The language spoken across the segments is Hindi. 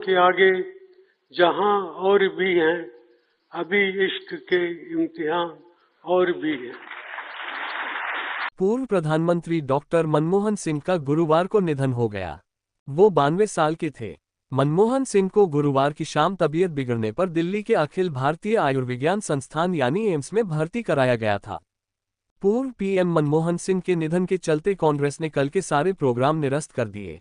के आगे जहां और भी हैं, अभी इश्क के इम्तिहान और भी हैं। पूर्व प्रधानमंत्री डॉक्टर मनमोहन सिंह का गुरुवार को निधन हो गया। वो 92 साल के थे। मनमोहन सिंह को गुरुवार की शाम तबीयत बिगड़ने पर दिल्ली के अखिल भारतीय आयुर्विज्ञान संस्थान यानी एम्स में भर्ती कराया गया था। पूर्व पीएम मनमोहन सिंह के निधन के चलते कांग्रेस ने कल के सारे प्रोग्राम निरस्त कर दिए।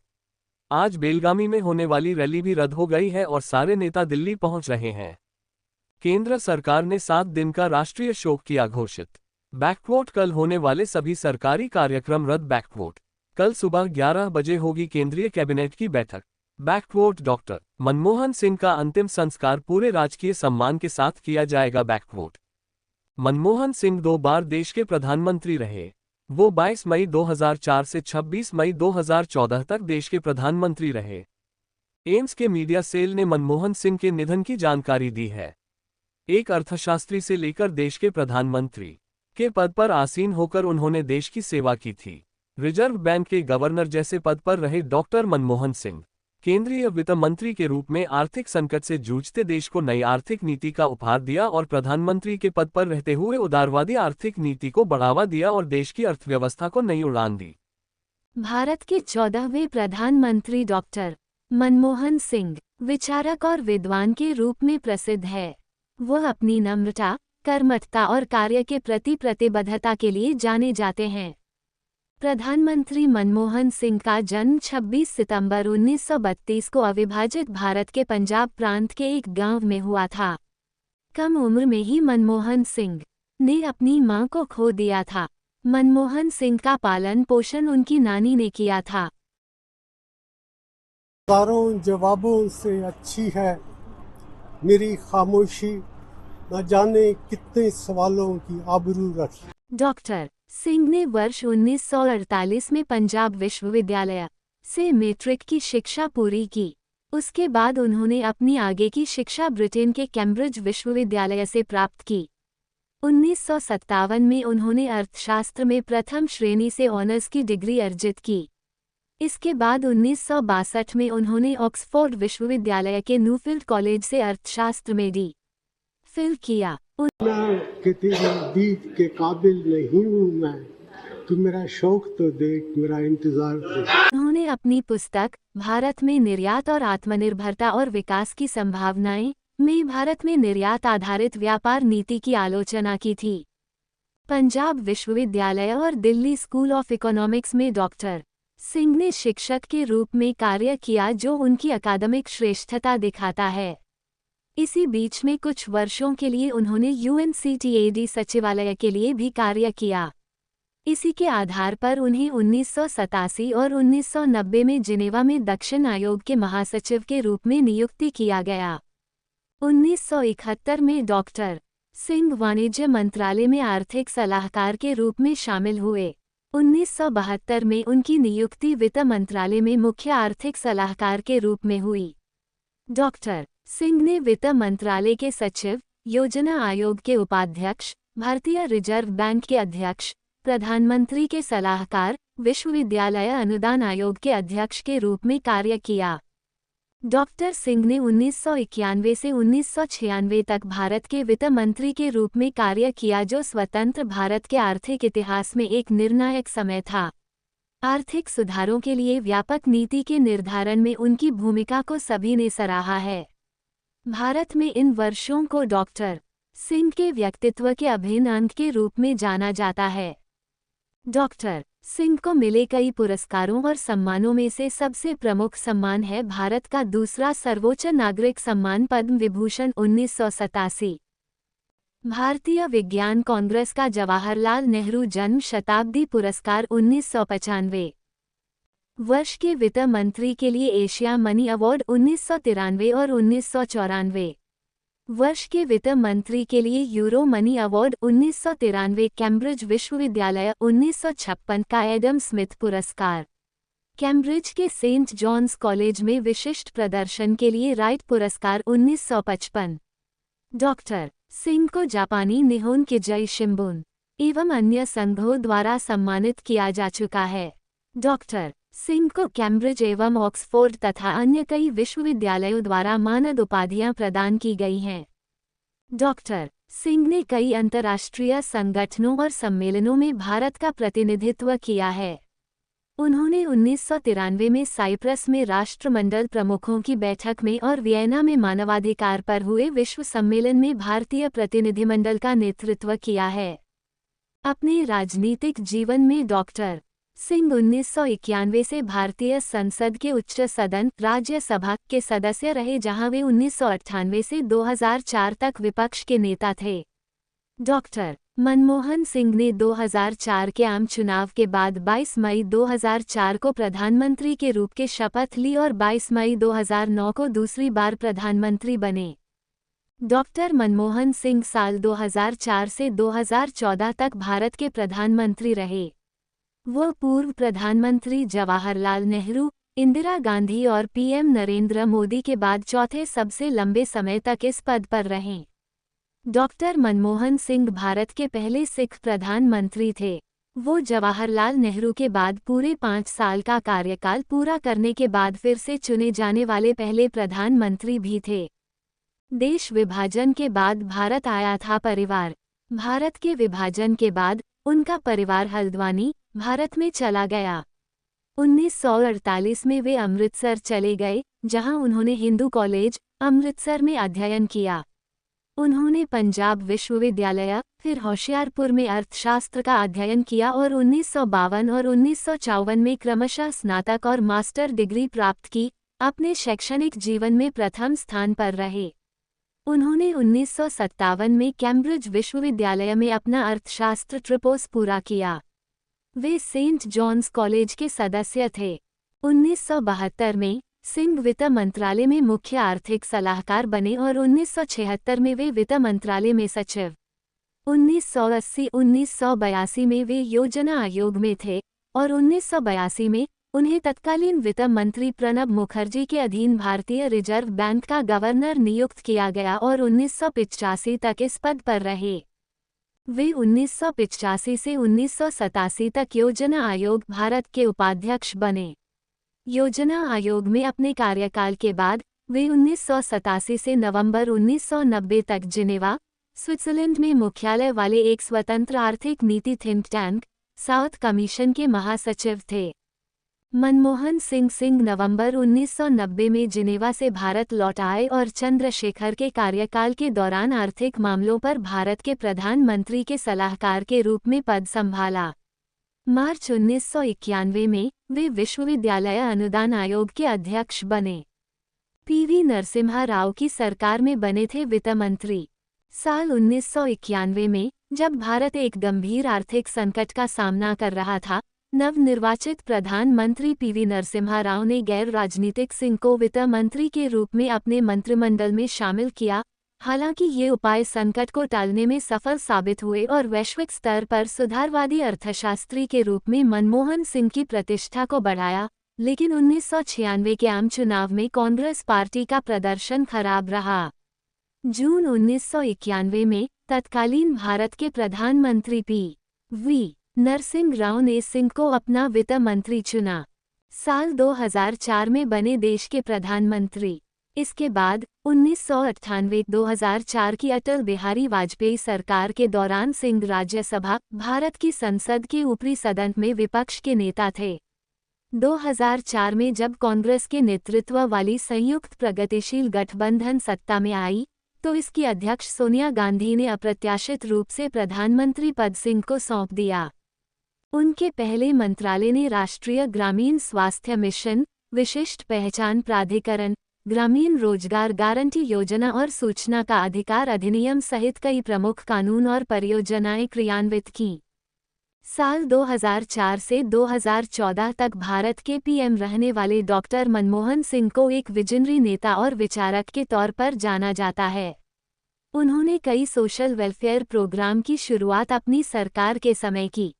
आज बेलगामी में होने वाली रैली भी रद्द हो गई है और सारे नेता दिल्ली पहुंच रहे हैं। केंद्र सरकार ने 7 दिन का राष्ट्रीय शोक किया घोषित। बैकवोट कल होने वाले सभी सरकारी कार्यक्रम रद्द। बैकवोट कल सुबह 11 बजे होगी केंद्रीय कैबिनेट की बैठक। बैकवोट डॉक्टर मनमोहन सिंह का अंतिम संस्कार पूरे राजकीय सम्मान के साथ किया जाएगा। बैकवोट मनमोहन सिंह 2 बार देश के प्रधानमंत्री रहे। वो 22 मई 2004 से 26 मई 2014 तक देश के प्रधानमंत्री रहे। एम्स के मीडिया सेल ने मनमोहन सिंह के निधन की जानकारी दी है। एक अर्थशास्त्री से लेकर देश के प्रधानमंत्री के पद पर आसीन होकर उन्होंने देश की सेवा की थी। रिजर्व बैंक के गवर्नर जैसे पद पर रहे डॉक्टर मनमोहन सिंह केंद्रीय वित्त मंत्री के रूप में आर्थिक संकट से जूझते देश को नई आर्थिक नीति का उपहार दिया और प्रधानमंत्री के पद पर रहते हुए उदारवादी आर्थिक नीति को बढ़ावा दिया और देश की अर्थव्यवस्था को नई उड़ान दी। भारत के 14वें प्रधानमंत्री डॉक्टर मनमोहन सिंह विचारक और विद्वान के रूप में प्रसिद्ध है। वह अपनी नम्रता, कर्मठता और कार्य के प्रति प्रतिबद्धता के लिए जाने जाते हैं। प्रधानमंत्री मनमोहन सिंह का जन्म 26 सितंबर 1932 को अविभाजित भारत के पंजाब प्रांत के एक गांव में हुआ था। कम उम्र में ही मनमोहन सिंह ने अपनी मां को खो दिया था। मनमोहन सिंह का पालन पोषण उनकी नानी ने किया था। हजारों जवाबों से अच्छी है मेरी खामोशी, न जाने कितने सवालों की आबरू रखी। डॉक्टर सिंह ने वर्ष 1948 में पंजाब विश्वविद्यालय से मैट्रिक की शिक्षा पूरी की। उसके बाद उन्होंने अपनी आगे की शिक्षा ब्रिटेन के कैम्ब्रिज विश्वविद्यालय से प्राप्त की। 1957 में उन्होंने अर्थशास्त्र में प्रथम श्रेणी से ऑनर्स की डिग्री अर्जित की। इसके बाद 1962 में उन्होंने ऑक्सफोर्ड विश्वविद्यालय के न्यूफील्ड कॉलेज से अर्थशास्त्र में डी.फिल किया। कि तेरी दीद के काबिल नहीं हूँ मैं, तू मेरा शौक तो देख, मेरा इंतजार देख। उन्होंने अपनी पुस्तक भारत में निर्यात और आत्मनिर्भरता और विकास की संभावनाएं में भारत में निर्यात आधारित व्यापार नीति की आलोचना की थी। पंजाब विश्वविद्यालय और दिल्ली स्कूल ऑफ इकोनॉमिक्स में डॉक्टर सिंह ने शिक्षक के रूप में कार्य किया, जो उनकी अकादमिक श्रेष्ठता दिखाता है। इसी बीच में कुछ वर्षों के लिए उन्होंने UNCTAD सचिवालय के लिए भी कार्य किया। इसी के आधार पर उन्हें 1987 और 1990 में जिनेवा में दक्षिण आयोग के महासचिव के रूप में नियुक्ति किया गया। 1971 में डॉक्टर सिंह वाणिज्य मंत्रालय में आर्थिक सलाहकार के रूप में शामिल हुए। 1972 में उनकी नियुक्ति वित्त मंत्रालय में मुख्य आर्थिक सलाहकार के रूप में हुई। डॉक्टर सिंह ने वित्त मंत्रालय के सचिव, योजना आयोग के उपाध्यक्ष, भारतीय रिजर्व बैंक के अध्यक्ष, प्रधानमंत्री के सलाहकार, विश्वविद्यालय अनुदान आयोग के अध्यक्ष के रूप में कार्य किया। डॉक्टर सिंह ने 1991 से 1996 तक भारत के वित्त मंत्री के रूप में कार्य किया, जो स्वतंत्र भारत के आर्थिक इतिहास में एक निर्णायक समय था। आर्थिक सुधारों के लिए व्यापक नीति के निर्धारण में उनकी भूमिका को सभी ने सराहा है। भारत में इन वर्षों को डॉक्टर सिंह के व्यक्तित्व के अभिन्न अंग के रूप में जाना जाता है। डॉक्टर सिंह को मिले कई पुरस्कारों और सम्मानों में से सबसे प्रमुख सम्मान है भारत का दूसरा सर्वोच्च नागरिक सम्मान पद्म विभूषण 1987। भारतीय विज्ञान कांग्रेस का जवाहरलाल नेहरू जन्म शताब्दी पुरस्कार 1995। वर्ष के वित्त मंत्री के लिए एशिया मनी अवार्ड 1993 और 1994। वर्ष के वित्त मंत्री के लिए यूरो मनी अवार्ड 1993, कैम्ब्रिज विश्वविद्यालय 1956 का एडम स्मिथ पुरस्कार, कैम्ब्रिज के सेंट जॉन्स कॉलेज में विशिष्ट प्रदर्शन के लिए राइट पुरस्कार 1955। डॉक्टर सिंह को जापानी निहोन किजई शिंबुन एवं अन्य संघों द्वारा सम्मानित किया जा चुका है। डॉक्टर सिंह को कैम्ब्रिज एवं ऑक्सफोर्ड तथा अन्य कई विश्वविद्यालयों द्वारा मानद उपाधियां प्रदान की गई हैं। डॉक्टर सिंह ने कई अंतर्राष्ट्रीय संगठनों और सम्मेलनों में भारत का प्रतिनिधित्व किया है। उन्होंने 1993 में साइप्रस में राष्ट्रमंडल प्रमुखों की बैठक में और वियना में मानवाधिकार पर हुए विश्व सम्मेलन में भारतीय प्रतिनिधिमंडल का नेतृत्व किया है। अपने राजनीतिक जीवन में डॉक्टर सिंह 1991 से भारतीय संसद के उच्च सदन राज्यसभा के सदस्य रहे, जहां वे 1998 से 2004 तक विपक्ष के नेता थे। डॉक्टर मनमोहन सिंह ने 2004 के आम चुनाव के बाद 22 मई 2004 को प्रधानमंत्री के रूप के शपथ ली और 22 मई 2009 को दूसरी बार प्रधानमंत्री बने। डॉक्टर मनमोहन सिंह साल 2004 से 2014 तक भारत के प्रधानमंत्री रहे। वो पूर्व प्रधानमंत्री जवाहरलाल नेहरू, इंदिरा गांधी और पीएम नरेंद्र मोदी के बाद चौथे सबसे लंबे समय तक इस पद पर रहे। डॉक्टर मनमोहन सिंह भारत के पहले सिख प्रधानमंत्री थे। वो जवाहरलाल नेहरू के बाद पूरे 5 साल का कार्यकाल पूरा करने के बाद फिर से चुने जाने वाले पहले प्रधानमंत्री भी थे। देश विभाजन के बाद भारत आया था परिवार। भारत के विभाजन के बाद उनका परिवार हल्द्वानी, भारत में चला गया। 1948 में वे अमृतसर चले गए, जहां उन्होंने हिंदू कॉलेज, अमृतसर में अध्ययन किया। उन्होंने पंजाब विश्वविद्यालय, फिर होशियारपुर में अर्थशास्त्र का अध्ययन किया और 1952 और 1954 में क्रमशः स्नातक और मास्टर डिग्री प्राप्त की। अपने शैक्षणिक जीवन में प्रथम स्थान पर रहे। उन्होंने 1957 में कैम्ब्रिज विश्वविद्यालय में अपना अर्थशास्त्र ट्रिपोस पूरा किया। वे सेंट जॉन्स कॉलेज के सदस्य थे। 1972 में सिंह वित्त मंत्रालय में मुख्य आर्थिक सलाहकार बने और 1976 में वे वित्त मंत्रालय में सचिव। 1980-1982 में वे योजना आयोग में थे और 1982 में उन्हें तत्कालीन वित्त मंत्री प्रणब मुखर्जी के अधीन भारतीय रिजर्व बैंक का गवर्नर नियुक्त किया गया और 1985 तक इस पद पर रहे। वे 1985 से 1987 तक योजना आयोग भारत के उपाध्यक्ष बने। योजना आयोग में अपने कार्यकाल के बाद वे 1987 से नवंबर 1990 तक जिनेवा, स्विट्जरलैंड में मुख्यालय वाले एक स्वतंत्र आर्थिक नीति थिंक टैंक, साउथ कमीशन के महासचिव थे। मनमोहन सिंह नवंबर 1990 में जिनेवा से भारत लौट आए और चंद्रशेखर के कार्यकाल के दौरान आर्थिक मामलों पर भारत के प्रधानमंत्री के सलाहकार के रूप में पद संभाला। मार्च 1991 में वे विश्वविद्यालय अनुदान आयोग के अध्यक्ष बने। पीवी नरसिम्हा राव की सरकार में बने थे वित्त मंत्री। साल 1991 में जब भारत एक गंभीर आर्थिक संकट का सामना कर रहा था, नवनिर्वाचित प्रधानमंत्री पीवी नरसिम्हा राव ने गैर राजनीतिक सिंह को वित्त मंत्री के रूप में अपने मंत्रिमंडल में शामिल किया। हालांकि ये उपाय संकट को टालने में सफल साबित हुए और वैश्विक स्तर पर सुधारवादी अर्थशास्त्री के रूप में मनमोहन सिंह की प्रतिष्ठा को बढ़ाया, लेकिन 1996 के आम चुनाव में कांग्रेस पार्टी का प्रदर्शन खराब रहा। जून 1991 में तत्कालीन भारत के प्रधानमंत्री पी.वी. नरसिंह राव ने सिंह को अपना वित्त मंत्री चुना। साल 2004 में बने देश के प्रधानमंत्री। इसके बाद 1998-2004 की अटल बिहारी वाजपेयी सरकार के दौरान सिंह राज्यसभा, भारत की संसद के ऊपरी सदन में विपक्ष के नेता थे। 2004 में जब कांग्रेस के नेतृत्व वाली संयुक्त प्रगतिशील गठबंधन सत्ता में आई, तो इसकी अध्यक्ष सोनिया गांधी ने अप्रत्याशित रूप से प्रधानमंत्री पद सिंह को सौंप दिया। उनके पहले मंत्रालय ने राष्ट्रीय ग्रामीण स्वास्थ्य मिशन, विशिष्ट पहचान प्राधिकरण, ग्रामीण रोजगार गारंटी योजना और सूचना का अधिकार अधिनियम सहित कई प्रमुख कानून और परियोजनाएं क्रियान्वित की। साल 2004 से 2014 तक भारत के पीएम रहने वाले डॉक्टर मनमोहन सिंह को एक विजनरी नेता और विचारक के तौर पर जाना जाता है। उन्होंने कई सोशल वेलफेयर प्रोग्राम की शुरुआत अपनी सरकार के समय की।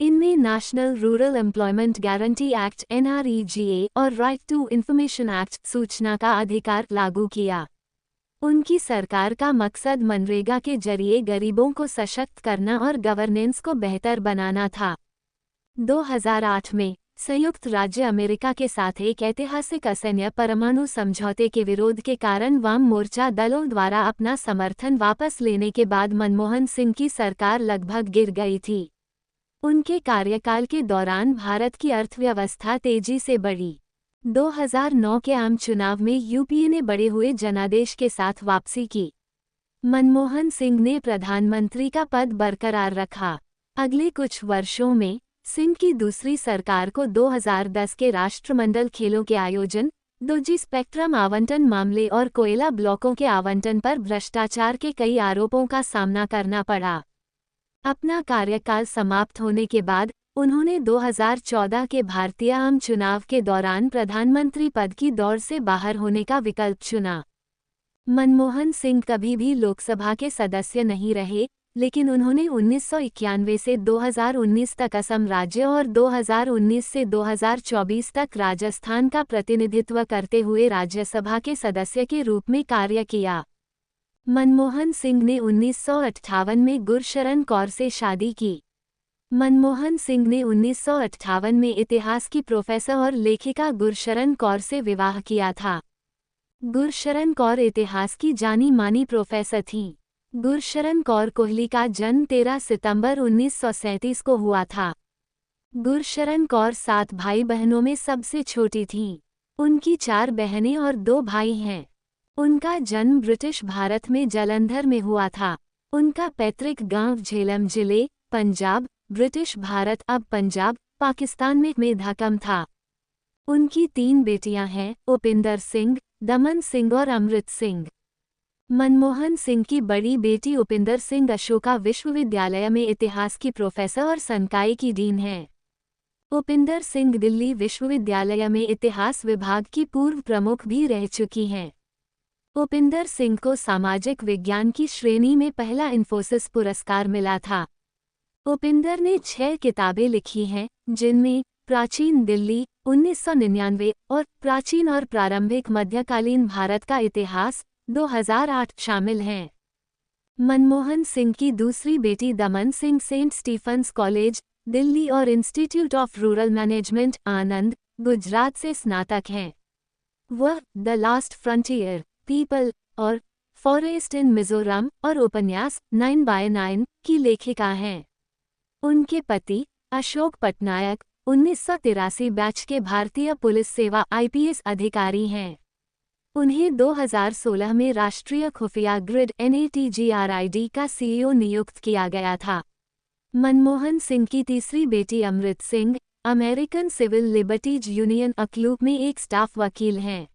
इनमें national rural employment guarantee act (NREGA) और राइट टू इंफॉर्मेशन एक्ट (सूचना का अधिकार) लागू किया। उनकी सरकार का मकसद मनरेगा के जरिए गरीबों को सशक्त करना और गवर्नेंस को बेहतर बनाना था। 2008 में संयुक्त राज्य अमेरिका के साथ एक ऐतिहासिक असैन्य परमाणु समझौते के विरोध के कारण वाम मोर्चा दलों द्वारा अपना समर्थन वापस लेने के बाद मनमोहन सिंह की सरकार लगभग गिर गई थी। उनके कार्यकाल के दौरान भारत की अर्थव्यवस्था तेजी से बढ़ी। 2009 के आम चुनाव में यूपीए ने बढ़े हुए जनादेश के साथ वापसी की। मनमोहन सिंह ने प्रधानमंत्री का पद बरकरार रखा। अगले कुछ वर्षों में सिंह की दूसरी सरकार को 2010 के राष्ट्रमंडल खेलों के आयोजन, 2G स्पेक्ट्रम आवंटन मामले और कोयला ब्लॉकों के आवंटन पर भ्रष्टाचार के कई आरोपों का सामना करना पड़ा। अपना कार्यकाल समाप्त होने के बाद उन्होंने 2014 के भारतीय आम चुनाव के दौरान प्रधानमंत्री पद की दौड़ से बाहर होने का विकल्प चुना। मनमोहन सिंह कभी भी लोकसभा के सदस्य नहीं रहे, लेकिन उन्होंने 1991 से 2019 तक असम राज्य और 2019 से 2024 तक राजस्थान का प्रतिनिधित्व करते हुए राज्यसभा के सदस्य के रूप में कार्य किया। मनमोहन सिंह ने 1958 में गुरशरण कौर से शादी की। मनमोहन सिंह ने 1958 में इतिहास की प्रोफेसर और लेखिका गुरशरण कौर से विवाह किया था। गुरशरण कौर इतिहास की जानी मानी प्रोफेसर थीं। गुरशरण कौर कोहली का जन्म 13 सितंबर 1937 को हुआ था। गुरशरण कौर 7 भाई बहनों में सबसे छोटी थीं। उनकी 4 बहनें और 2 भाई हैं। उनका जन्म ब्रिटिश भारत में जालंधर में हुआ था। उनका पैतृक गांव झेलम जिले, पंजाब, ब्रिटिश भारत अब पंजाब, पाकिस्तान में मेधाकम था। उनकी 3 बेटियां हैं, उपिंदर सिंह, दमन सिंह और अमृत सिंह। मनमोहन सिंह की बड़ी बेटी उपिंदर सिंह अशोका विश्वविद्यालय में इतिहास की प्रोफेसर और संकाय की डीन हैं। उपिंदर सिंह दिल्ली विश्वविद्यालय में इतिहास विभाग की पूर्व प्रमुख भी रह चुकी हैं। उपिंदर सिंह को सामाजिक विज्ञान की श्रेणी में पहला इन्फोसिस पुरस्कार मिला था। उपिंदर ने 6 किताबें लिखी हैं, जिनमें प्राचीन दिल्ली 1999 और प्राचीन और प्रारंभिक मध्यकालीन भारत का इतिहास 2008 शामिल हैं। मनमोहन सिंह की दूसरी बेटी Daman Singh Saint Stephen's College, Delhi और Institute of Rural Management, Anand, Gujarat से स्नातक हैं। वह द लास्ट फ्रंटियर, पीपल और फॉरेस्ट इन मिजोरम और उपन्यास 9x9 की लेखिका हैं। उनके पति अशोक पटनायक 1983 बैच के भारतीय पुलिस सेवा IPS अधिकारी हैं। उन्हें 2016 में राष्ट्रीय खुफिया ग्रिड NATGRID का CEO नियुक्त किया गया था। मनमोहन सिंह की तीसरी बेटी Amrit Singh American civil liberties union अक्लूप में एक स्टाफ वकील हैं।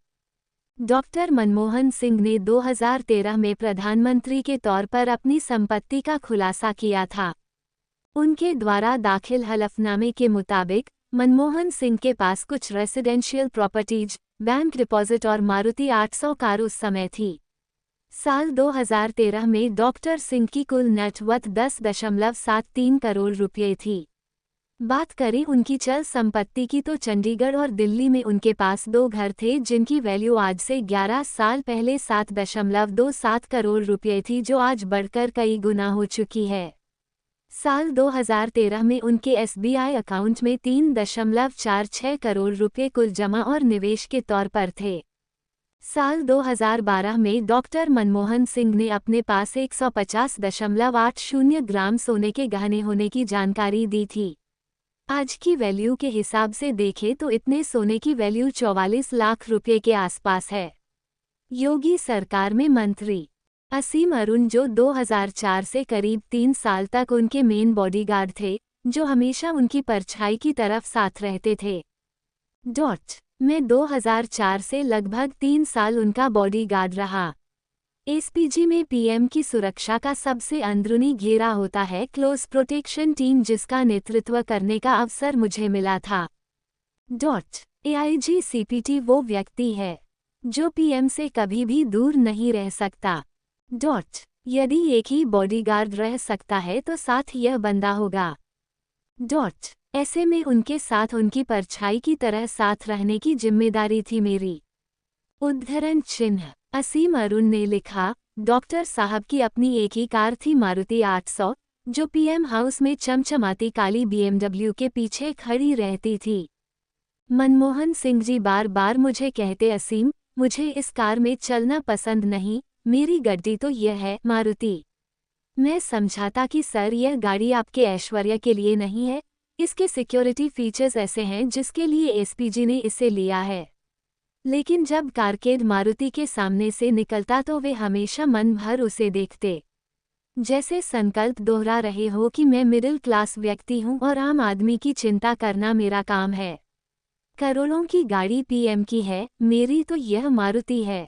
डॉक्टर मनमोहन सिंह ने 2013 में प्रधानमंत्री के तौर पर अपनी संपत्ति का खुलासा किया था। उनके द्वारा दाखिल हलफनामे के मुताबिक मनमोहन सिंह के पास कुछ रेसिडेंशियल प्रॉपर्टीज, बैंक डिपॉजिट और मारुति 800 कार उस समय थी। साल 2013 में डॉक्टर सिंह की कुल नेटवर्थ 10.73 करोड़ रुपये थी। बात करें उनकी चल संपत्ति की तो चंडीगढ़ और दिल्ली में उनके पास 2 घर थे, जिनकी वैल्यू आज से 11 साल पहले 7.27 करोड़ रुपये थी, जो आज बढ़कर कई गुना हो चुकी है। साल 2013 में उनके SBI अकाउंट में 3.46 करोड़ रुपये कुल जमा और निवेश के तौर पर थे। साल 2012 में डॉक्टर मनमोहन सिंह ने अपने पास 150.80 ग्राम सोने के गहने होने की जानकारी दी थी। आज की वैल्यू के हिसाब से देखें तो इतने सोने की वैल्यू 44 लाख रुपये के आसपास है। योगी सरकार में मंत्री असीम अरुण, जो 2004 से करीब 3 साल तक उनके मेन बॉडीगार्ड थे, जो हमेशा उनकी परछाई की तरफ साथ रहते थे। मैं 2004 से लगभग 3 साल उनका बॉडीगार्ड रहा। SPG में PM की सुरक्षा का सबसे अंदरूनी घेरा होता है क्लोज प्रोटेक्शन टीम, जिसका नेतृत्व करने का अवसर मुझे मिला था। AIG CPT वो व्यक्ति है जो PM से कभी भी दूर नहीं रह सकता। यदि एक ही बॉडीगार्ड रह सकता है तो साथ यह बंदा होगा। ऐसे में उनके साथ उनकी परछाई की तरह साथ रहने की जिम्मेदारी थी मेरी। उद्धरण चिन्ह असीम अरुण ने लिखा, डॉक्टर साहब की अपनी एक ही कार थी मारुति 800, जो PM हाउस में चमचमाती काली BMW के पीछे खड़ी रहती थी। मनमोहन सिंह जी बार बार मुझे कहते, असीम, मुझे इस कार में चलना पसंद नहीं, मेरी गड्डी तो यह है, मारुति। मैं समझाता कि सर, यह गाड़ी आपके ऐश्वर्य के लिए नहीं है, इसके सिक्योरिटी फीचर्स ऐसे हैं जिसके लिए एसपीजी ने इसे लिया है। लेकिन जब कारकेड मारुति के सामने से निकलता तो वे हमेशा मन भर उसे देखते, जैसे संकल्प दोहरा रहे हो कि मैं मिडिल क्लास व्यक्ति हूं और आम आदमी की चिंता करना मेरा काम है। करोड़ों की गाड़ी पीएम की है, मेरी तो यह मारुति है।